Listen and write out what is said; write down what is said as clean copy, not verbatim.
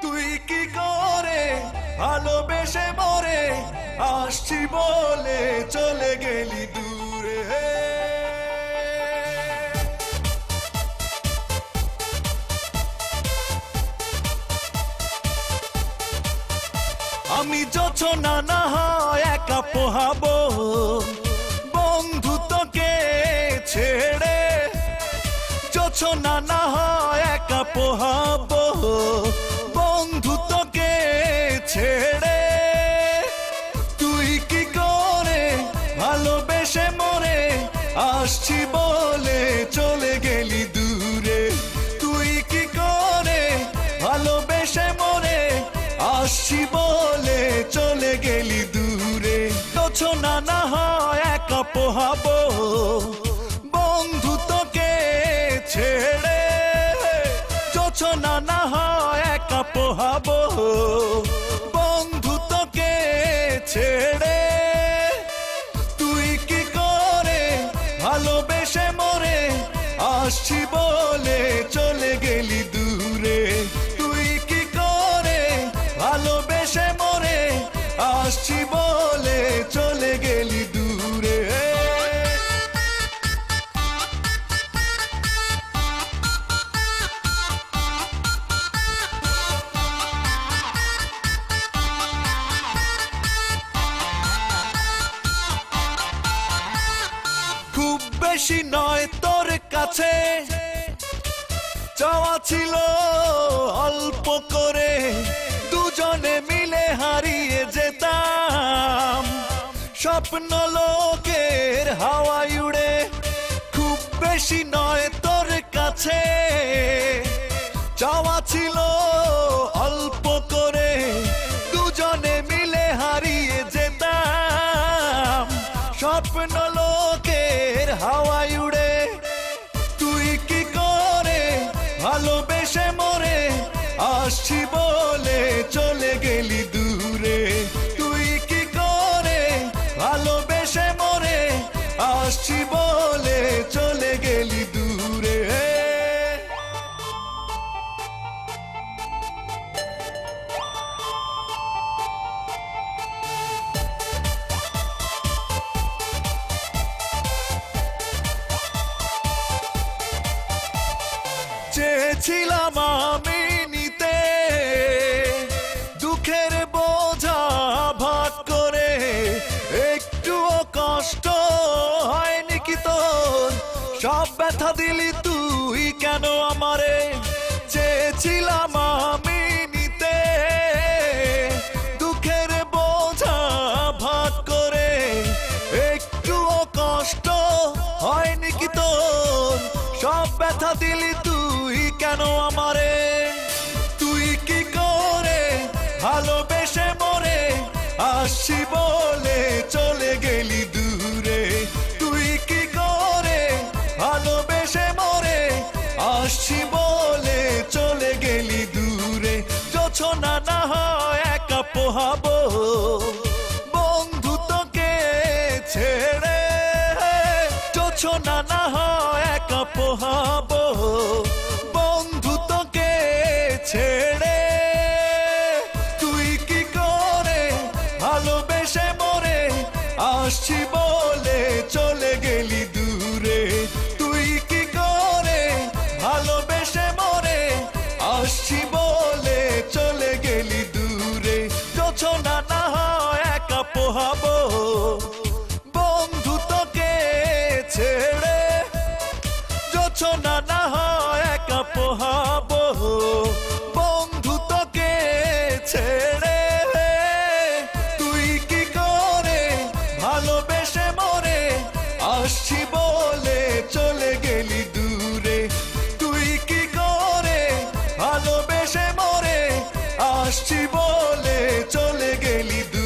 তুই কি করে ভালোবেসে মরে আসছি বলে চলে গেলি দূরে। আমি যোছনা না হয় একা পোহাবো বন্ধুত্বকে ছেড়ে, যোছনা না হয় একা পোহাবো বন্ধুত্বকে ছেড়ে। তুই কি করে ভালোবেসে মরে আসছি বলে চলে গেলি দূরে। তুই কি করে ভালোবেসে মরে আসছি বলে চলে গেলি দূরে। যোছনা না হয় একা পোহাবো বন্ধুত্বকে ছেড়ে, যোছনা না হয় একা পোহাবো বন্ধুত্বকে ছেড়ে। তুই কি করে ভালোবেসে মরে আসছি বলে চলে গেলি দূরে। তুই কি করে ভালোবেসে মরে আসছি বলে চলে গেলি দূরে। খুব বেশি নয় তোর কাছে চাওয়া ছিল অল্প করে, দুজনে মিলে হারিয়ে যেতাম স্বপ্ন লোকের হাওয়ায় উড়ে। খুব বেশি নয় তোর কাছে চাওয়া ছিল অল্প করে, দুজনে মিলে হারিয়ে যেতাম স্বপ্ন লোকের হাওয়ায় উড়ে। তুই কি করে ভালোবেসে মরে আসছি বলে চলে গেলি দূরে। তুই কি করে ভালোবেসে মরে আসছি বলে চলে গেলি দূরে। চেয়েছিলাম আমি নিতে দুঃখের বোঝা ভাগ করে, একটুও কষ্ট হয়নি কি তোর, সব ব্যথা দিলি তুই কেন আমারে। চেয়েছিলাম আমি নিতে দুঃখের বোঝা ভাগ করে, একটুও কষ্ট হয়নি কি তোর, সব ব্যথা দিলি তুই কেন আমারে। তুই কি করে ভালোবেসে মরে আসছি বলে চলে গেলি দূরে। তুই কি করে ভালোবেসে মরে আসছি বলে চলে গেলি দূরে। যোছনা না হয় একা পোহাবো বন্ধুত্বকে ছেড়ে, যোছনা না হয় একা পোহাবো বন্ধুত্বকে ছেড়ে। তুই কি করে ভালোবেসে মরে আসছি বলে চলে গেলি দূরে। তুই কি করে ভালোবেসে মরে আসছি বলে চলে গেলি দূরে। যোছনা না হয় একা পোহাবো বন্ধুত্বকে ছেড়ে, যোছনা না হয় একা পোহাবো বন্ধুত্বকে ছেড়ে। তুই কি করে ভালোবেসে মরে আসছি বলে চলে গেলি দূরে। তুই কি করে ভালোবেসে মরে আসছি বলে চলে গেলি দূরে।